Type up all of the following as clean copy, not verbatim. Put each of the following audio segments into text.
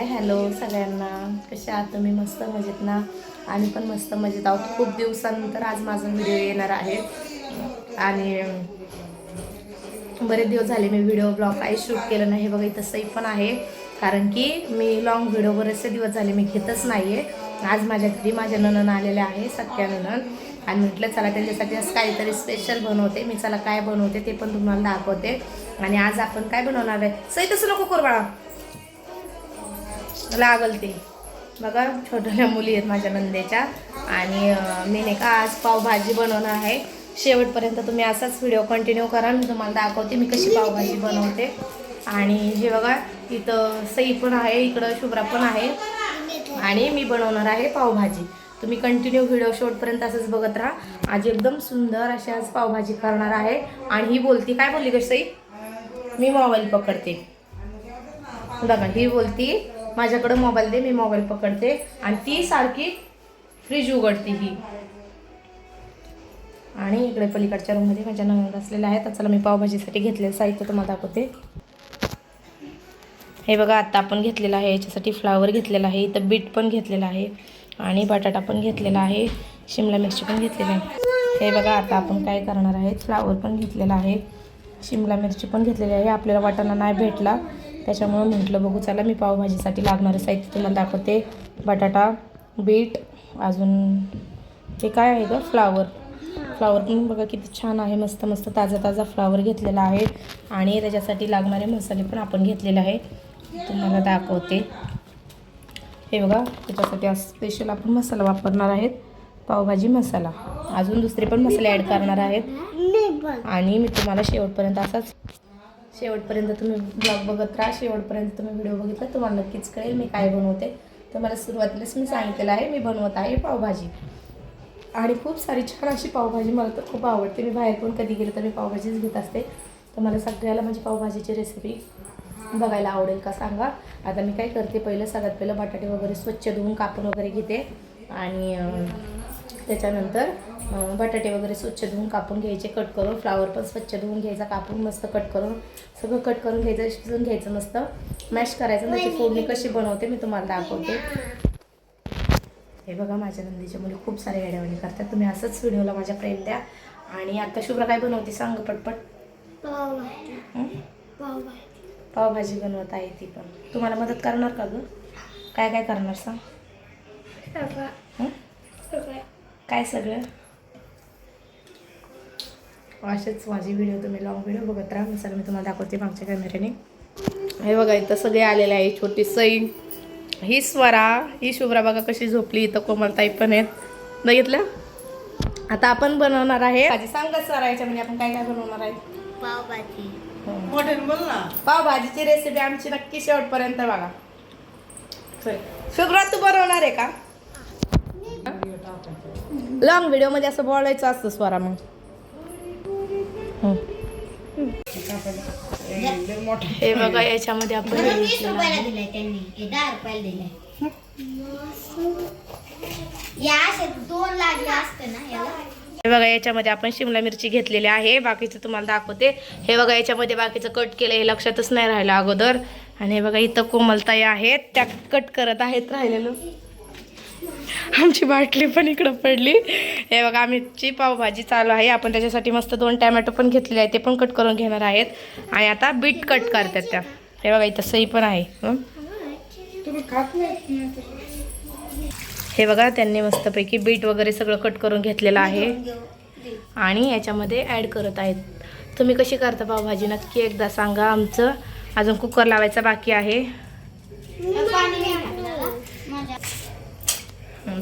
Hi hello सगळ्यांना, कशा आहात तुम्ही? मस्त मजेत ना? आणि पण मस्त मजेत आहोत. खूप दिवसानंतर आज माझा व्हिडिओ येणार आहे आणि बरेच दिवस झाले मी व्हिडिओ ब्लॉग काही शूट केलं नाही. बघा इथं सही पण आहे, कारण की मी लॉंग व्हिडिओ बरेचसे दिवस झाले मी घेतच नाही आहे. आज माझ्या घरी माझ्या नणन आलेल्या आहे, सख्या नणन, आणि म्हटलं चला त्यांच्यासाठी आज काहीतरी स्पेशल बनवते मी. चला काय बनवते ते पण तुम्हाला दाखवते. आणि आज आपण काय बनवणार आहे? सही तसं नको करू बाळा, लागल ते. बघा छोट्या मुली आहेत माझ्या नंदेच्या, आणि मी नाही का आज पावभाजी बनवणार आहे. शेवटपर्यंत तुम्ही असाच व्हिडिओ कंटिन्यू करा, मी तुम्हाला दाखवते मी कशी पावभाजी बनवते. आणि हे बघा इथं सई पण आहे, इकडं शुभ्रा पण आहे, आणि मी बनवणार आहे पावभाजी. तुम्ही कंटिन्यू व्हिडिओ शेवटपर्यंत असंच बघत राहा. आज एकदम सुंदर अशी आज पावभाजी करणार आहे. आणि ही बोलती, काय बोलली ग सई? मी मोबाईल पकडते. बघा ही बोलती माझ्याकडं मोबाईल दे, मी मोबाईल पकडते, आणि ती सारखी फ्रीज उघडते ही. आणि इकडे पलीकडच्या रूममध्ये माझ्या नणंद असलेल्या आहेत. तर चला मी पावभाजीसाठी घेतलेलं साहित्य तुम्हाला दाखवते. हे बघा आता आपण घेतलेलं आहे, याच्यासाठी फ्लावर घेतलेला आहे, इथं बीट पण घेतलेला आहे, आणि बटाटा पण घेतलेला आहे, शिमला मिरची पण घेतलेली आहे. हे बघा आता आपण काय करणार आहे, फ्लावर पण घेतलेला आहे, शिमला मिरची पण घेतलेली आहे. आपल्याला वाटाणा नाही भेटला त्याच्यामुळे म्हटलं बघू चला मी पावभाजीसाठी लागणारे साहित्य तुम्हाला दाखवते. बटाटा, बीट, अजून हे काय आहे ग, फ्लावर. फ्लावर पण बघा किती छान आहे, मस्त मस्त ताजा ताजा फ्लावर घेतलेला आहे. आणि त्याच्यासाठी लागणारे मसाले पण आपण घेतलेले आहे, तुम्हाला दाखवते. हे बघा त्याच्यासाठी आज स्पेशल आपण मसाला वापरणार आहेत, पावभाजी मसाला. अजून दुसरे पण मसाले ॲड करणार आहेत. आणि मी तुम्हाला शेवटपर्यंत तुम्ही ब्लॉग बघत राहा. शेवटपर्यंत तुम्ही व्हिडिओ बघितला तुम्हाला नक्कीच कळेल मी काय बनवते. तर मला सुरुवातीलाच मी सांगितलेलं आहे मी बनवत आहे पावभाजी. आणि खूप सारी छान अशी पावभाजी मला तर खूप आवडते. मी बाहेर पण कधी गेले तर मी पावभाजीच घेत असते. तर मला सगळ्याला माझी पावभाजीची रेसिपी बघायला आवडेल का सांगा. आता मी काय करते, सगळ्यात पहिलं बटाटे वगैरे स्वच्छ धुवून कापून वगैरे घेते. आणि त्याच्यानंतर बटाटे वगैरे स्वच्छ धुवून कापून घ्यायचे, कट करून. फ्लावर पण स्वच्छ धुवून घ्यायचा, कापून मस्त कट करून सगळं कट करून घ्यायचं, शिजून घ्यायचं, मस्त मॅश करायचं. त्याची फोडणी कशी बनवते मी तुम्हाला दाखवते. हे बघा माझ्या नंदीच्या मुली खूप सारे येड्यावाणी करतात. तुम्ही असंच व्हिडिओला माझ्या प्रेम द्या. आणि आता शुभ्रा काय बनवते सांग पटपट? पावभाजी बनवत आहे ती पण. तुम्हाला मदत करणार का ग? काय काय करणार सांग? काय सगळं? असेच माझी व्हिडिओ तुम्ही लॉंग व्हिडिओ बघत राहा. सगळं मी तुम्हाला दाखवते मागच्या कॅमेऱ्याने. हे बघा इथं सगळे आलेले आहे. छोटी सई, ही स्वरा, ही शुभ्रा बघा कशी झोपली. इथं कोमलताई पण आहेत, बघितलं. आता आपण बनवणार आहे भाजी. सांग स्वरा याच्यामध्ये आपण काय काय बनवणार आहे? पावभाजी. पावभाजीची रेसिपी आमची नक्की शेवटपर्यंत बघा. शुभ्रा तू बनवणार आहे का? लॉंग व्हिडिओ मध्ये असं बोलायचं असतं स्वरा. मग हे बघा याच्यामध्ये आपण हे बघा याच्यामध्ये आपण शिमला मिरची घेतलेली आहे. बाकीचं तुम्हाला दाखवते. हे बघा याच्यामध्ये बाकीचं कट केलं, हे लक्षातच नाही राहिलं अगोदर. आणि हे बघा इथं कोमलताई आहेत, त्या कट करत आहेत राहिलेलं. आमची बाटली पण इकडं पडली. हे बघा आमची पावभाजी चालू आहे. आपण त्याच्यासाठी मस्त 2 टॅमॅटो पण घेतलेले आहेत, ते पण कट करून घेणार आहेत. आणि आता बीट कट करतात त्या. हे बघा इथं सई पण आहे. हे बघा त्यांनी मस्तपैकी बीट वगैरे सगळं कट करून घेतलेलं आहे आणि याच्यामध्ये ॲड करत आहेत. तुम्ही कशी करता पावभाजी नक्की एकदा सांगा. आमचं अजून कुकर लावायचा बाकी आहे.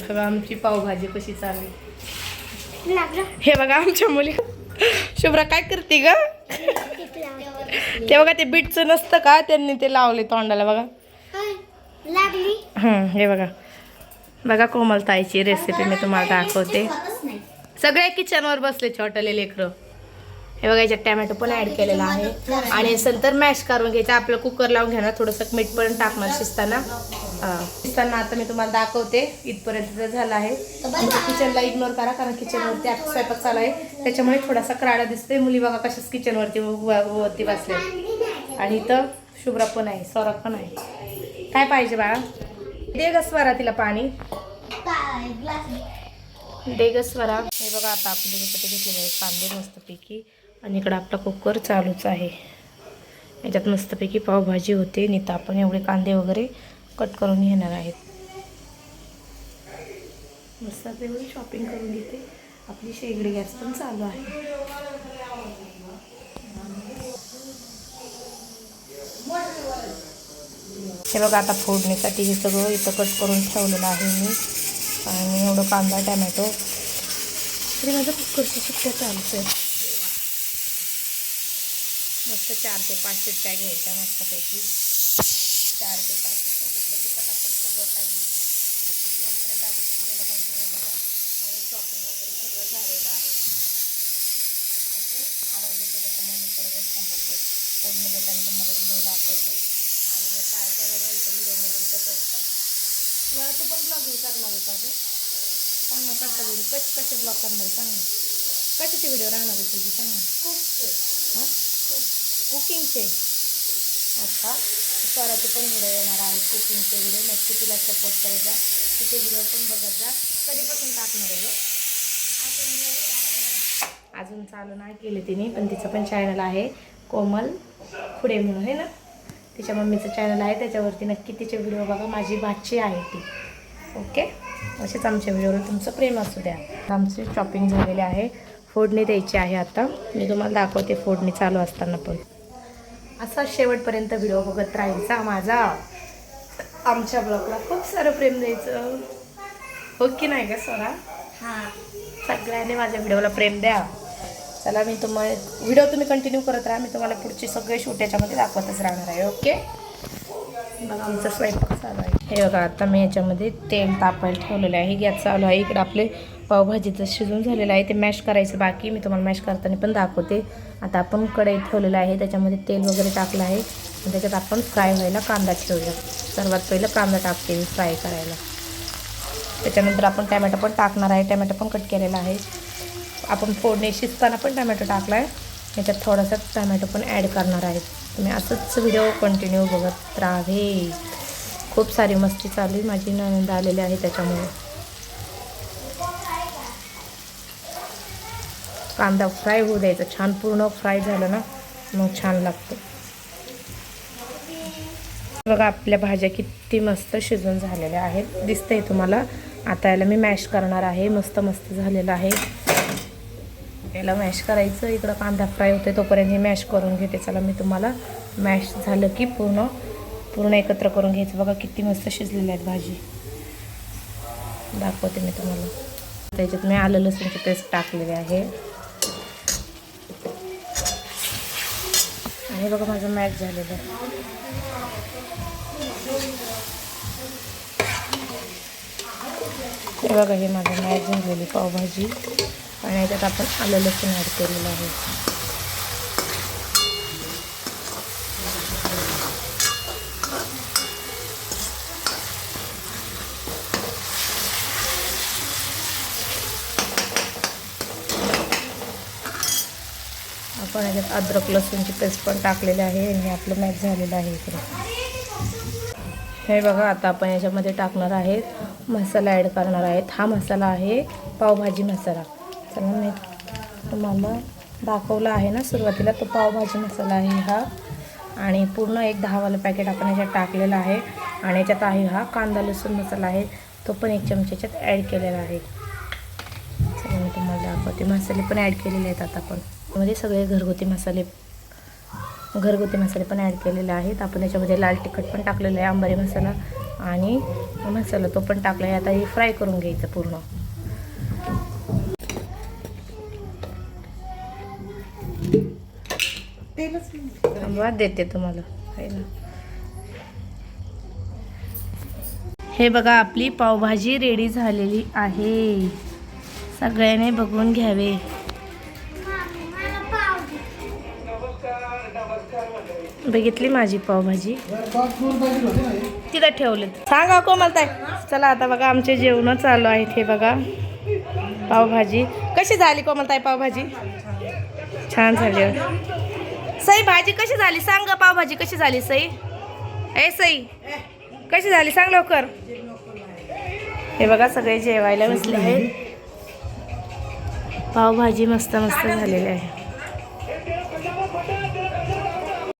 बघा आमची पावभाजी कशी चालली. हे बघा आमच्या मुली. शुभ्रा काय करते ग? ते बघा ते बीटचं नसतं का, त्यांनी ते लावले तोंडाला बघा. हे बघा बघा कोमलताईची रेसिपी मी तुम्हाला दाखवते. सगळे किचनवर बसले छोटले लेकरं. हे बघा याच्यात टॅमॅटो पण ॲड केलेला आहे. आणि नंतर मॅश करून घ्यायचं. आपलं कुकर लावून घेणार, थोडंसं मीठ पण टाकणार शिजताना. आता मी तुम्हाला दाखवते. इथपर्यंत झालं आहे. किचनला इग्नोर करा, कारण किचनवरती आता स्वयंपाक चालू आहे, त्याच्यामुळे थोडासा क्राडा दिसतोय. मुली बघा कशाच किचनवरती बसले. आणि इथं शुभ्रा पण आहे, सौरभ पण आहे. काय पाहिजे बाळा? दे ग स्वरा तिला पाणी. दे ग स्वरा. हे बघा आता आपण त्याच्यासाठी घेतलेले आहे कांदे मस्तपैकी आणि इकडं आपला कुकर चालूच आहे. याच्यात मस्तपैकी पावभाजी होते. नीता आपण एवढे कांदे वगैरे कट करून घेणार आहेत. मस्त एवढी शॉपिंग करून घेते. आपली शेगडी गॅस पण चालू आहे. हे बघा आता फोडणीसाठी हे सगळं इथं कट करून ठेवलेलं आहे मी. आणि एवढं कांदा टॅमॅटो तरी माझं कुकरच्या शिट्ट्या चालूच आहे. मस्त 4 ते 5 शिट्ट्या घ्यायच्या मस्तपैकी. 4 ते 5 शिट्ट्या घेतलं की पटापट सगळं टाईम होतं. तोपर्यंत आपण बघा माझं शॉपिंग वगैरे सगळं झालेलं आहे. ओके, आवाज येतो त्याच्यामुळे मी परत थांबवते. फोडणी घेताना तुम्हाला व्हिडिओ दाखवते. आणि हे सारख्या बघा इथं व्हिडिओमध्ये कसं असतात. तुम्हाला तू पण ब्लॉगिंग करणार होता ग? सांग ना कसा व्हिडिओ कसे ब्लॉग करणार सांग ना. कशाची व्हिडिओ राहणार आहे तुझी सांग ना. हां कुकिंगचे. अच्छा, स्वराचे पण व्हिडिओ येणार आहेत कुकिंगचे व्हिडिओ. नक्की तिला सपोर्ट करत जा. तिचे व्हिडिओ पण बघत जा. कधीपासून टाकणार आहे ग? अजून चालू नाही केले तिने, पण तिचं पण चॅनल आहे कोमल खुडे म्हणून आहे ना. तिच्या मम्मीचं चॅनल आहे, त्याच्यावरती नक्की तिचे व्हिडिओ बघा. माझी भाची आहे ती. ओके, असेच आमच्या व्हिडिओवर तुमचं प्रेम असू द्या. आमची शॉपिंग झालेली आहे. फोडणी द्यायची आहे आता. मी तुम्हाला दाखवते फोडणी चालू असताना पण. असा शेवटपर्यंत व्हिडिओ बघत राहायचा माझा. आमच्या ब्लॉगला खूप सारं प्रेम द्यायचं. हो की नाही का सोना? हां, सगळ्यांनी माझ्या व्हिडिओला प्रेम द्या. चला, मी तुम्हाला व्हिडिओ तुम्ही कंटिन्यू करत राहा. मी तुम्हाला पुढचे सगळे शूट याच्यामध्ये दाखवतच राहणार आहे. ओके, बघा आमचा स्वयंपाक चालू आहे. हे बघा आता मी याच्यामध्ये तेल तापायला ठेवलेलं आहे. गॅस चालू आहे. इकडे आपले पावभाजीचं शिजून झालेलं आहे. ते मॅश करायचं बाकी. मी तुम्हाला मॅश करताना पण दाखवते. आता आपण कढई ठेवलेलं आहे, त्याच्यामध्ये तेल वगैरे टाकलं आहे. आणि त्याच्यात आपण फ्राय व्हायला कांदा ठेवूया. सर्वात पहिलं कांदा टाकते मी फ्राय करायला. त्याच्यानंतर आपण टॅमॅटो पण टाकणार आहे. टॅमॅटो पण कट केलेला आहे. आपण फोडणी शिजताना पण टॅमॅटो टाकला आहे. याच्यात थोडासा टॅमॅटो पण ॲड करणार आहे. तुम्ही असंच व्हिडिओ कंटिन्यू बघत राहावे. खूप सारी मस्ती चालू आहे. माझी नणंद आलेली आहे त्याच्यामुळे. कांदा फ्राय होऊ द्यायचा छान. पूर्ण फ्राय झालं ना मग छान लागतं. बघा आपल्या भाज्या किती मस्त शिजून झालेल्या आहेत. दिसतंय तुम्हाला. आता याला मी मॅश करणार आहे. मस्त झालेलं आहे. याला मॅश करायचं. इकडं कांदा फ्राय होते तोपर्यंत हे मॅश करून घेते. चला, मी तुम्हाला मॅश झालं की पूर्ण एकत्र करून घ्यायचं. बघा किती मस्त शिजलेली आहेत भाजी. दाखवते मी तुम्हाला. त्याच्यात मी आलं लसूणची पेस्ट टाकलेली आहे. आणि बघा माझं मॅश झालेलं आहे. हे बघा, हे माझं मॅश झालेली पावभाजी. आणि याच्यात आपण आलं लसूण ॲड केलेलं आहे. आपण याच्यात अद्रक लसूणची पेस्ट पण टाकलेली आहे. आणि आपलं मॅश झालेलं आहे इकडे. हे बघा आता आपण याच्यामध्ये टाकणार आहेत मसाला ॲड करणार आहेत. हा मसाला आहे पावभाजी मसाला. चला, मी तुम्हाला दाखवला आहे ना सुरुवातीला, तो पावभाजी मसाला आहे हा. आणि पूर्ण एक 10वालं पॅकेट आपण याच्यात टाकलेलं आहे. आणि याच्यात आहे हा कांदा लसूण मसाला आहे, तो पण 1 चमचा याच्यात ॲड केलेला आहे. चला, मी तुम्हाला दाखवते. मसाले पण ॲड केलेले आहेत आता आपण. त्यामध्ये सगळे घरगुती मसाले पण ॲड केलेले आहेत. आपण याच्यामध्ये लाल तिखट पण टाकलेलं आहे, अंबारी मसाला आणि मसाला तो पण टाकला आहे. आता हे फ्राय करून घ्यायचं पूर्ण. देते तुम्हाला आहे ना. हे बघा आपली पावभाजी रेडी झालेली आहे. सगळ्यांनी बघून घ्यावे. बघितली माझी पावभाजी. तिथं ठेवलेत. सांगा कोमलताई. चला आता बघा आमचे जेवण चालू आहेत. हे बघा पावभाजी कशी झाली कोमलताई. पावभाजी छान झाली. सई भाजी कशी झाली सांग. पावभाजी कशी झाली सई. ए सई कशी झाली सांग लवकर. हे बघा सगळे जेवायला बसले आहेत. पावभाजी मस्त मस्त झालेली आहे.